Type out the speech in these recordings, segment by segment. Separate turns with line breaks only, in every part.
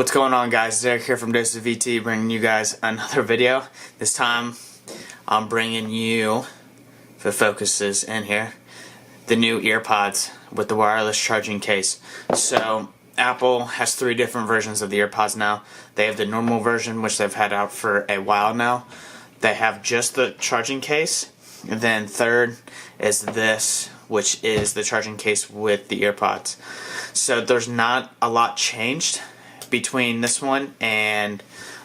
What's going on, guys? Derek here from Dose of VT, bringing you guys another video. This time I'm bringing you, if the focus is in here, the new AirPods with the wireless charging case. So Apple has 3 different versions of the AirPods now. They have the normal version, which they've had out for a while now. They have just the charging case. And then third is this, which is the charging case with the AirPods. So there's not a lot changed between this one and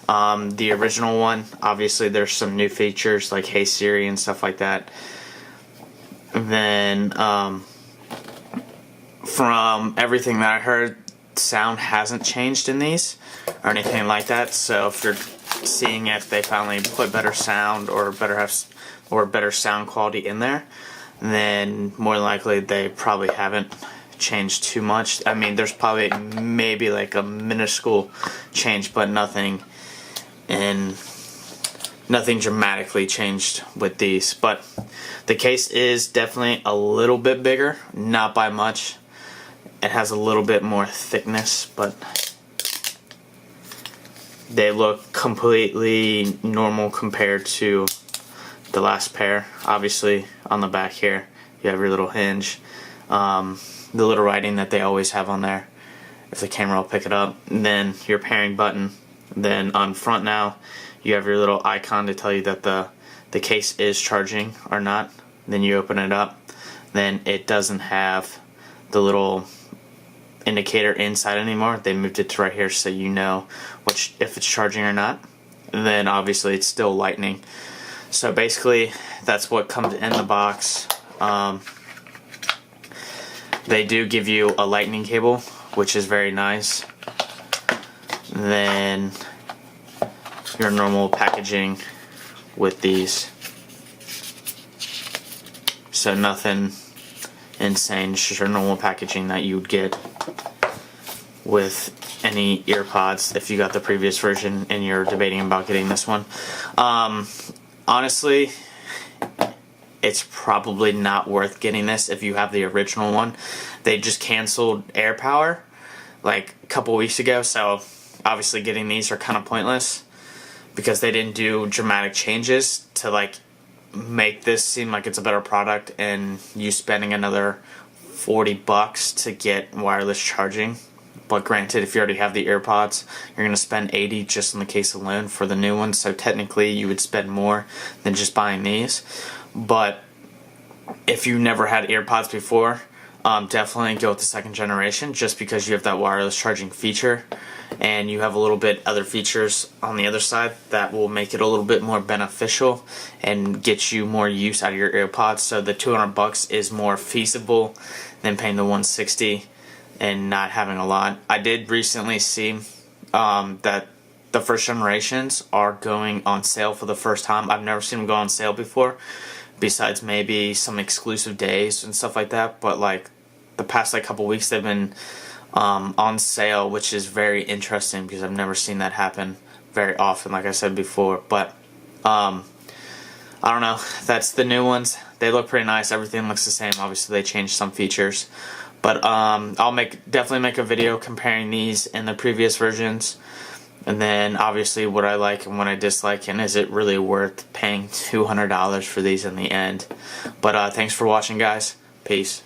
the original one. Obviously there's some new features like Hey Siri and stuff like that. And then from everything that I heard, sound hasn't changed in these or anything like that. So if you're seeing if they finally put better sound or better sound quality in there, then more than likely they probably haven't changed too much. I mean, there's probably maybe like a minuscule change, but nothing dramatically changed with these. But the case is definitely a little bit bigger, not by much. It has a little bit more thickness, but they look completely normal compared to the last pair. Obviously on the back here you have your little hinge, the little writing that they always have on there if the camera will pick it up, and then your pairing button. Then on front now you have your little icon to tell you that the case is charging or not. Then you open it up, then it doesn't have the little indicator inside anymore. They moved it to right here so you know if it's charging or not. And then obviously it's still lightning. So basically that's what comes in the box. They do give you a lightning cable, which is very nice. Then your normal packaging with these. So nothing insane, just your normal packaging that you would get with any AirPods if you got the previous version and you're debating about getting this one. Honestly, it's probably not worth getting this if you have the original one. They just canceled AirPower like a couple weeks ago, so obviously getting these are kind of pointless because they didn't do dramatic changes to like make this seem like it's a better product, and you spending another $40 to get wireless charging. But granted, if you already have the AirPods, you're going to spend $80 just in the case alone for the new one, so technically you would spend more than just buying these. But if you never had AirPods before, definitely go with the second generation, just because you have that wireless charging feature and you have a little bit other features on the other side that will make it a little bit more beneficial and get you more use out of your AirPods. So the $200 is more feasible than paying the $160 and not having a lot. I did recently see that the first generations are going on sale for the first time. I've never seen them go on sale before, besides maybe some exclusive days and stuff like that. But like the past like couple weeks they've been on sale, which is very interesting because I've never seen that happen very often, like I said before. But I don't know, that's the new ones. They look pretty nice. Everything looks the same. Obviously they changed some features, but I'll definitely make a video comparing these and the previous versions, and then obviously what I like and what I dislike, and is it really worth paying $200 for these in the end. But thanks for watching, guys. Peace.